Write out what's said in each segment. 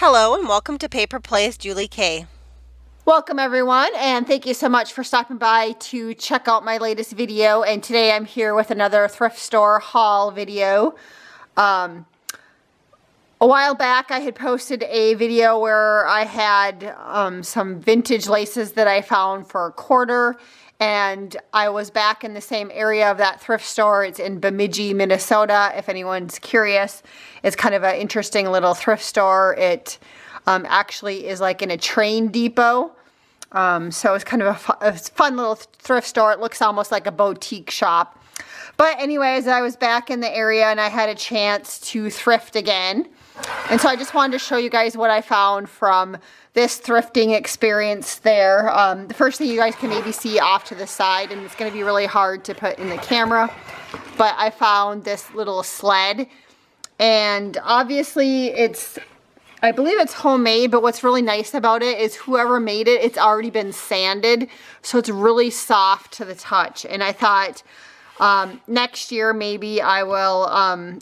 Hello and welcome to Paper Plays Julie K. Welcome everyone, and thank you so much for stopping by to check out my latest video. And today I'm here with another thrift store haul video. A while back I had posted a video where I had some vintage laces that I found for a quarter, and I was back in the same area of that thrift store. It's in Bemidji, Minnesota, if anyone's curious. It's kind of an interesting little thrift store. It actually is like in a train depot. So it's kind of a fun little thrift store. It looks almost like a boutique shop. But anyways, I was back in the area and I had a chance to thrift again. And so I just wanted to show you guys what I found from this thrifting experience there. The first thing you guys can maybe see off to the side, and it's going to be really hard to put in the camera, but I found this little sled. And obviously I believe it's homemade, but what's really nice about it is whoever made it, it's already been sanded, so it's really soft to the touch. And I thought next year maybe I will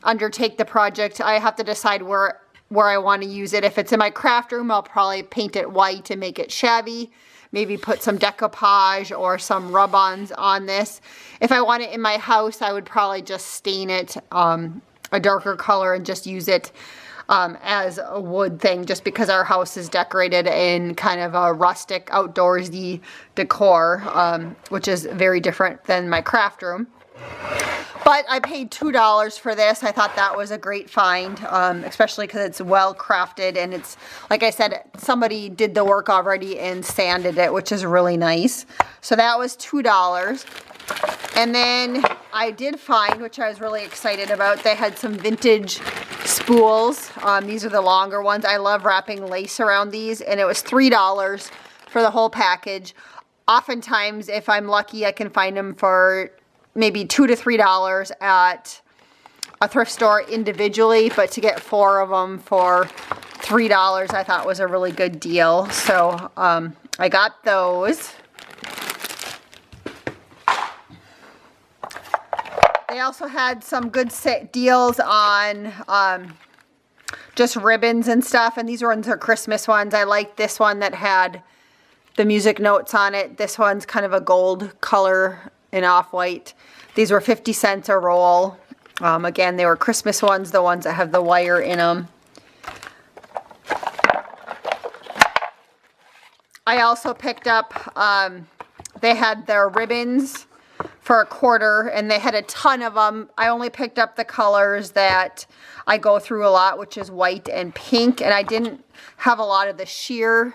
undertake the project. I have to decide where I want to use it. If it's in my craft room, I'll probably paint it white and make it shabby. Maybe put some decoupage or some rub-ons on this. If I want it in my house, I would probably just stain it a darker color and just use it as a wood thing, just because our house is decorated in kind of a rustic, outdoorsy decor, which is very different than my craft room. But I paid $2 for this. I thought that was a great find, especially because it's well crafted, and it's, like I said, somebody did the work already and sanded it, which is really nice. So that was $2. And then I did find, which I was really excited about, they had some vintage spools. These are the longer ones. I love wrapping lace around these, and it was $3 for the whole package. Oftentimes, if I'm lucky, I can find them for maybe $2 to $3 at a thrift store individually, but to get 4 of them for $3 I thought was a really good deal. So I got those. They also had some good deals on just ribbons and stuff, and these ones are Christmas ones. I like this one that had the music notes on it. This one's kind of a gold color and off-white. These were 50 cents a roll. Again, they were Christmas ones, the ones that have the wire in them. I also picked up, they had their ribbons for a quarter, and they had a ton of them. I only picked up the colors that I go through a lot, which is white and pink, and I didn't have a lot of the sheer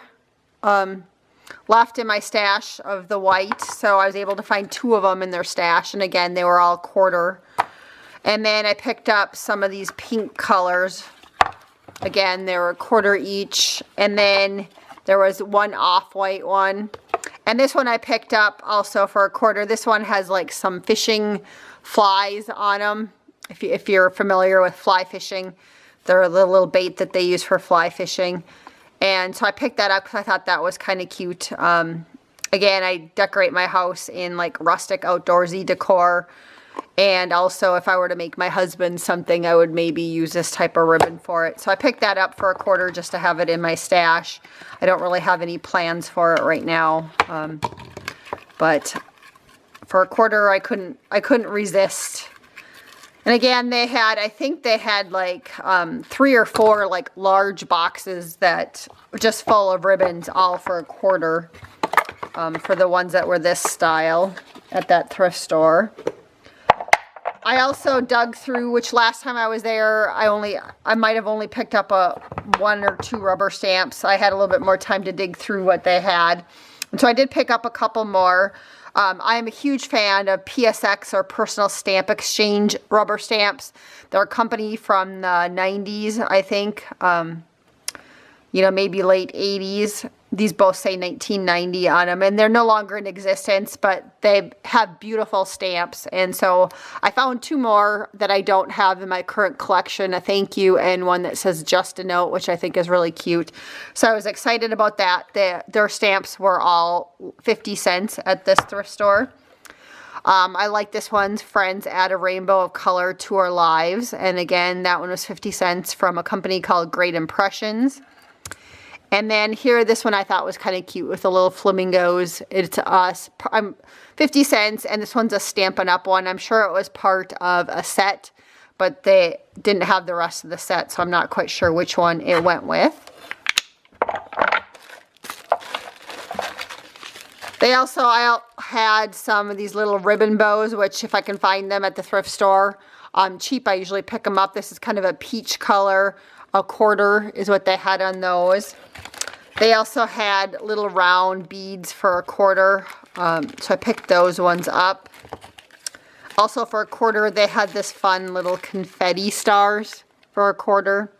left in my stash of the white, so I was able to find 2 of them in their stash, and again, they were all quarter. And then I picked up some of these pink colors. Again, they were a quarter each, and then there was one off-white one. And this one I picked up also for a quarter. This one has like some fishing flies on them. If you're familiar with fly fishing, they're the little bait that they use for fly fishing. And so I picked that up because I thought that was kind of cute. Again, I decorate my house in like rustic, outdoorsy decor. And also, if I were to make my husband something, I would maybe use this type of ribbon for it. So I picked that up for a quarter just to have it in my stash. I don't really have any plans for it right now. But for a quarter, I couldn't resist. And again, they had, I think they had like 3 or 4 like large boxes that were just full of ribbons, all for a quarter, for the ones that were this style at that thrift store. I also dug through, which last time I was there, I might have only picked up 1 or 2 rubber stamps. I had a little bit more time to dig through what they had. And so I did pick up a couple more. I am a huge fan of PSX, or Personal Stamp Exchange rubber stamps. They're a company from the 90s, I think. Maybe late 80s. These both say 1990 on them, and they're no longer in existence, but they have beautiful stamps. And so I found 2 more that I don't have in my current collection, a thank you and one that says just a note, which I think is really cute. So I was excited about that. Their stamps were all 50 cents at this thrift store. I like this one's Friends Add a Rainbow of Color to Our Lives. And again, that one was 50 cents from a company called Great Impressions. And then here, this one I thought was kind of cute with the little flamingos. It's 50 cents, and this one's a Stampin' Up! One. I'm sure it was part of a set, but they didn't have the rest of the set, so I'm not quite sure which one it went with. I had some of these little ribbon bows, which if I can find them at the thrift store, cheap, I usually pick them up. This is kind of a peach color. A quarter is what they had on those. They also had little round beads for a quarter, so I picked those ones up. Also for a quarter, they had this fun little confetti stars for a quarter.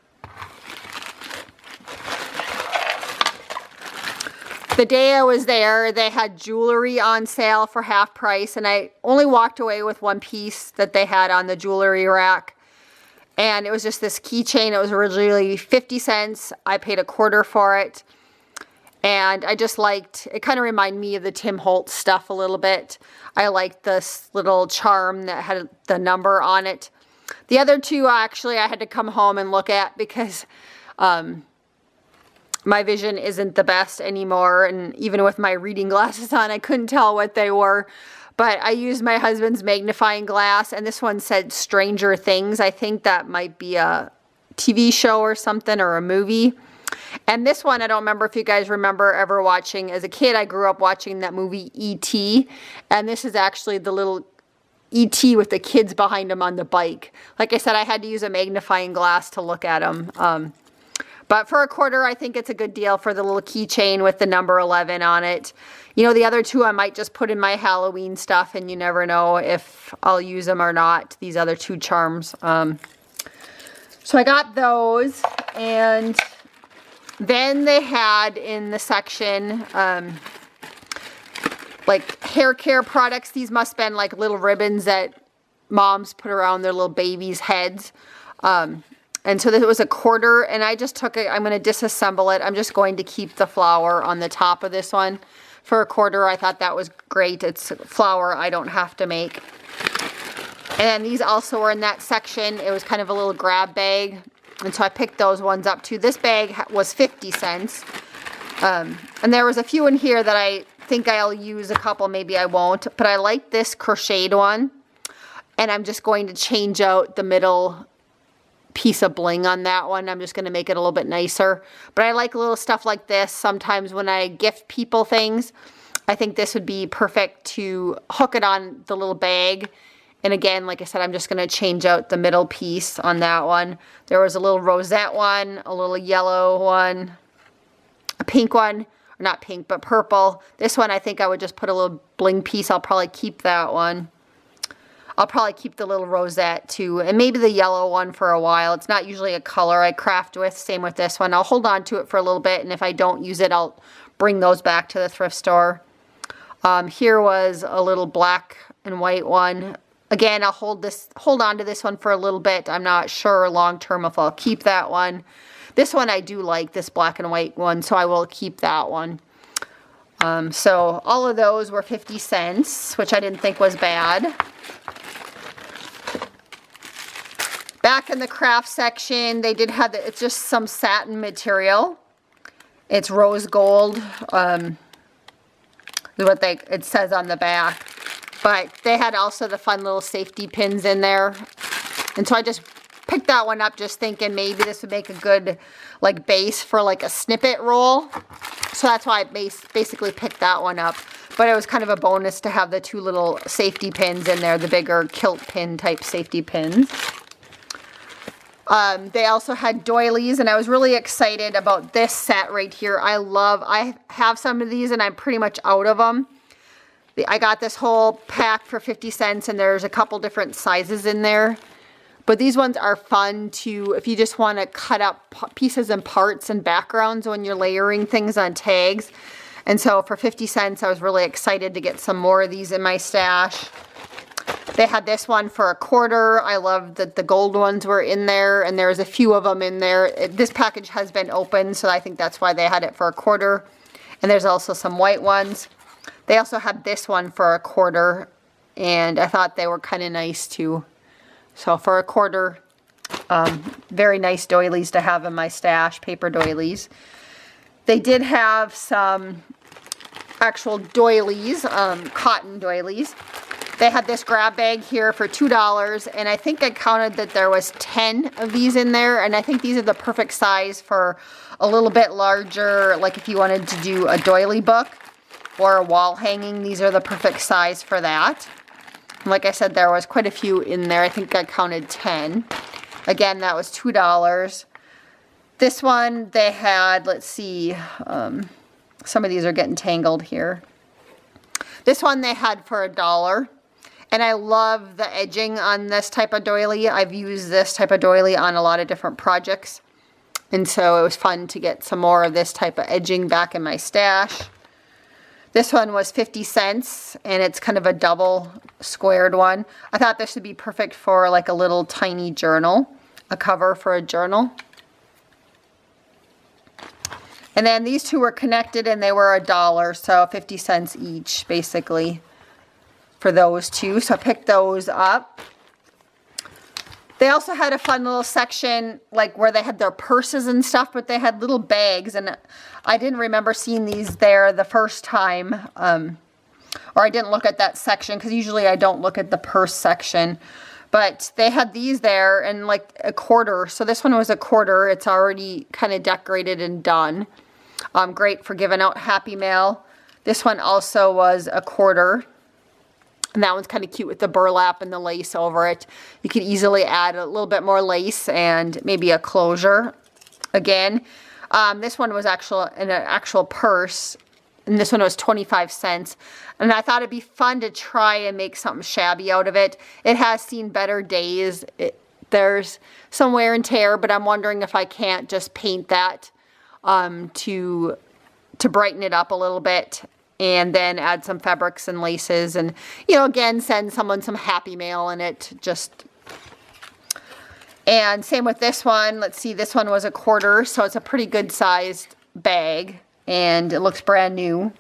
The day I was there, they had jewelry on sale for half price, and I only walked away with one piece that they had on the jewelry rack. And it was just this keychain. It was originally 50 cents. I paid a quarter for it. And I just liked, it kind of reminded me of the Tim Holtz stuff a little bit. I liked this little charm that had the number on it. The other two, actually, I had to come home and look at because my vision isn't the best anymore. And even with my reading glasses on, I couldn't tell what they were. But I used my husband's magnifying glass, and this one said Stranger Things. I think that might be a TV show or something, or a movie. And this one, I don't remember if you guys remember ever watching. As a kid, I grew up watching that movie E.T. And this is actually the little E.T. with the kids behind him on the bike. Like I said, I had to use a magnifying glass to look at him. But for a quarter, I think it's a good deal for the little keychain with the number 11 on it. You know, the other two I might just put in my Halloween stuff, and you never know if I'll use them or not, these other two charms. So I got those, and then they had in the section, like hair care products. These must have been like little ribbons that moms put around their little babies' heads. And so this was a quarter, and I just took it. I'm going to disassemble it. I'm just going to keep the flower on the top of this one for a quarter. I thought that was great. It's flower I don't have to make. And then these also were in that section. It was kind of a little grab bag, and so I picked those ones up too. This bag was 50 cents. And there was a few in here that I think I'll use a couple, maybe I won't. But I like this crocheted one, and I'm just going to change out the middle piece of bling on that one. I'm just going to make it a little bit nicer. But I like little stuff like this. Sometimes when I gift people things, I think this would be perfect to hook it on the little bag. And again, like I said, I'm just going to change out the middle piece on that one. There was a little rosette one, a little yellow one, a pink one, or not pink, but purple. This one, I think I would just put a little bling piece. I'll probably keep that one. I'll probably keep the little rosette too, and maybe the yellow one for a while. It's not usually a color I craft with. Same with this one. I'll hold on to it for a little bit, and if I don't use it, I'll bring those back to the thrift store. Here was a little black and white one. Again, I'll hold on to this one for a little bit. I'm not sure long term if I'll keep that one. This one I do like, this black and white one, so I will keep that one. So all of those were 50 cents, which I didn't think was bad. Back in the craft section, they did have, it's just some satin material. It's rose gold, is what it says on the back. But they had also the fun little safety pins in there. And so I just picked that one up just thinking maybe this would make a good like base for like a snippet roll. So that's why I basically picked that one up. But it was kind of a bonus to have the two little safety pins in there, the bigger kilt pin type safety pins. They also had doilies, and I was really excited about this set right here. I have some of these, and I'm pretty much out of them. I got this whole pack for 50 cents, and there's a couple different sizes in there. But these ones are fun to, if you just want to cut up pieces and parts and backgrounds when you're layering things on tags. And so for 50 cents, I was really excited to get some more of these in my stash. They had this one for a quarter. I love that the gold ones were in there, and there's a few of them in there. This package has been opened, so I think that's why they had it for a quarter. And there's also some white ones. They also had this one for a quarter, and I thought they were kind of nice too. So for a quarter, very nice doilies to have in my stash, paper doilies. They did have some actual doilies, cotton doilies. They had this grab bag here for $2, and I think I counted that there was 10 of these in there, and I think these are the perfect size for a little bit larger, like if you wanted to do a doily book or a wall hanging, these are the perfect size for that. Like I said, there was quite a few in there. I think I counted 10. Again, that was $2. This one they had, let's see, some of these are getting tangled here. This one they had for $1. And I love the edging on this type of doily. I've used this type of doily on a lot of different projects. And so it was fun to get some more of this type of edging back in my stash. This one was 50 cents, and it's kind of a double squared one. I thought this would be perfect for like a little tiny journal, a cover for a journal. And then these two were connected and they were $1, so 50 cents each basically for those two. So I picked those up. They also had a fun little section like where they had their purses and stuff, but they had little bags, and I didn't remember seeing these there the first time, or I didn't look at that section because usually I don't look at the purse section. But they had these there and like a quarter. So this one was a quarter. It's already kind of decorated and done. Great for giving out Happy Mail. This one also was a quarter. And that one's kind of cute with the burlap and the lace over it. You could easily add a little bit more lace and maybe a closure. Again, this one was an actual purse. And this one was 25 cents. And I thought it'd be fun to try and make something shabby out of it. It has seen better days. There's some wear and tear, but I'm wondering if I can't just paint that to brighten it up a little bit. And then add some fabrics and laces and, you know, again, send someone some Happy Mail in it. And same with this one. Let's see, this one was a quarter, so it's a pretty good sized bag. And it looks brand new.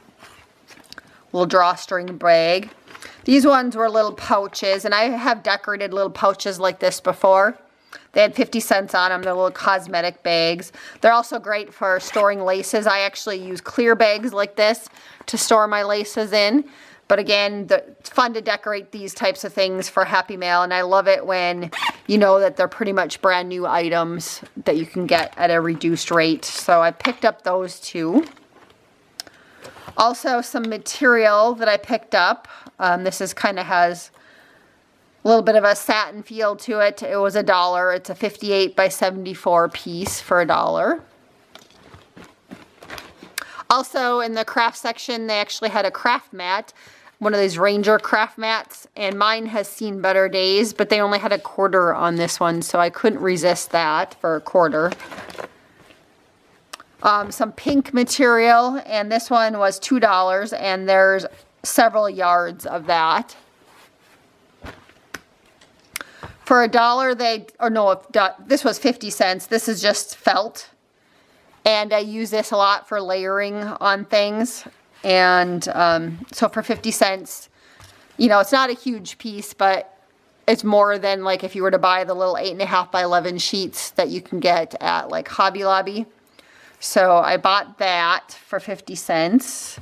Little drawstring bag. These ones were little pouches, and I have decorated little pouches like this before. They had 50 cents on them. They're little cosmetic bags. They're also great for storing laces. I actually use clear bags like this to store my laces in. But again, it's fun to decorate these types of things for Happy Mail. And I love it when you know that they're pretty much brand new items that you can get at a reduced rate. So I picked up those two. Also some material that I picked up. This is kind of has a little bit of a satin feel to it. It was $1. It's a 58 by 74 piece for $1. Also in the craft section, they actually had a craft mat, one of these Ranger craft mats, and mine has seen better days, but they only had a quarter on this one, so I couldn't resist that for a quarter. Some pink material, and this one was $2, and there's several yards of that. For $1, this was 50 cents. This is just felt. And I use this a lot for layering on things. And so for 50 cents, you know, it's not a huge piece, but it's more than like if you were to buy the little 8.5 by 11 sheets that you can get at like Hobby Lobby. So I bought that for 50 cents.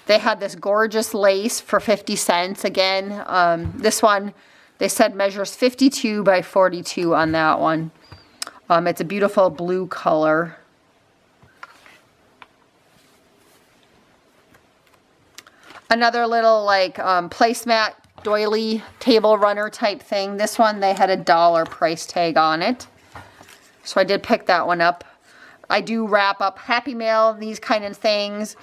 They had this gorgeous lace for 50 cents. Again, this one, they said measures 52 by 42 on that one. It's a beautiful blue color. Another little like placemat doily table runner type thing. This one, they had $1 price tag on it. So I did pick that one up. I do wrap up Happy Mail, these kind of things.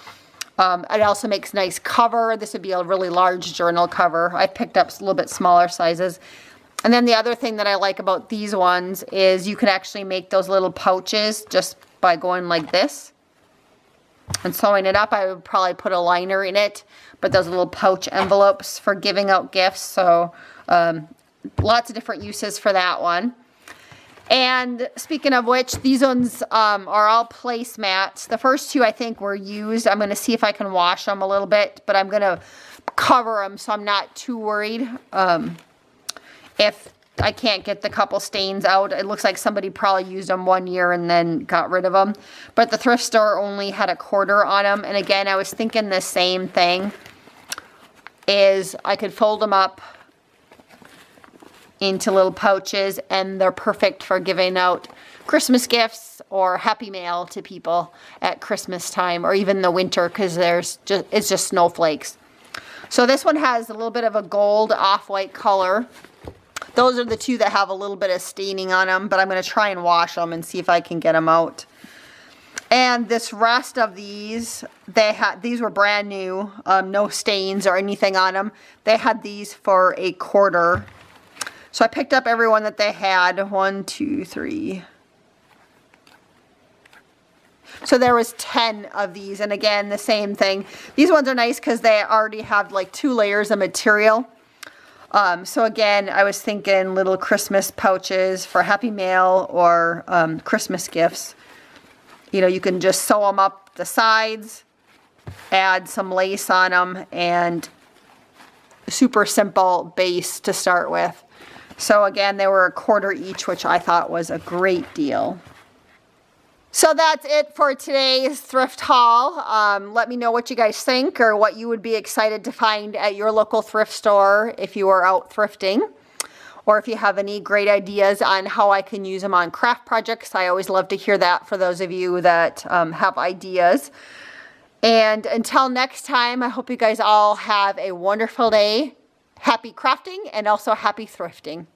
It also makes nice cover. This would be a really large journal cover. I picked up a little bit smaller sizes. And then the other thing that I like about these ones is you can actually make those little pouches just by going like this and sewing it up. I would probably put a liner in it, but those little pouch envelopes for giving out gifts. So lots of different uses for that one. And speaking of which, these ones are all placemats. The first two I think were used. I'm going to see if I can wash them a little bit, but I'm going to cover them so I'm not too worried. If I can't get the couple stains out. It looks like somebody probably used them 1 year and then got rid of them. But the thrift store only had a quarter on them. And again, I was thinking the same thing, is I could fold them up into little pouches, and they're perfect for giving out Christmas gifts or happy mail to people at Christmas time, or even the winter, because it's just snowflakes. So this one has a little bit of a gold off-white color. Those are the two that have a little bit of staining on them, but I'm going to try and wash them and see if I can get them out. And this rest of these, these were brand new, no stains or anything on them. They had these for a quarter. So I picked up every one that they had. 1, 2, 3. So there was 10 of these, and again, the same thing. These ones are nice because they already have like 2 layers of material. So again, I was thinking little Christmas pouches for Happy Mail or Christmas gifts. You know, you can just sew them up the sides, add some lace on them, and super simple base to start with. So again, they were a quarter each, which I thought was a great deal. So that's it for today's thrift haul. Let me know what you guys think, or what you would be excited to find at your local thrift store if you are out thrifting. Or if you have any great ideas on how I can use them on craft projects. I always love to hear that for those of you that have ideas. And until next time, I hope you guys all have a wonderful day. Happy crafting and also happy thrifting.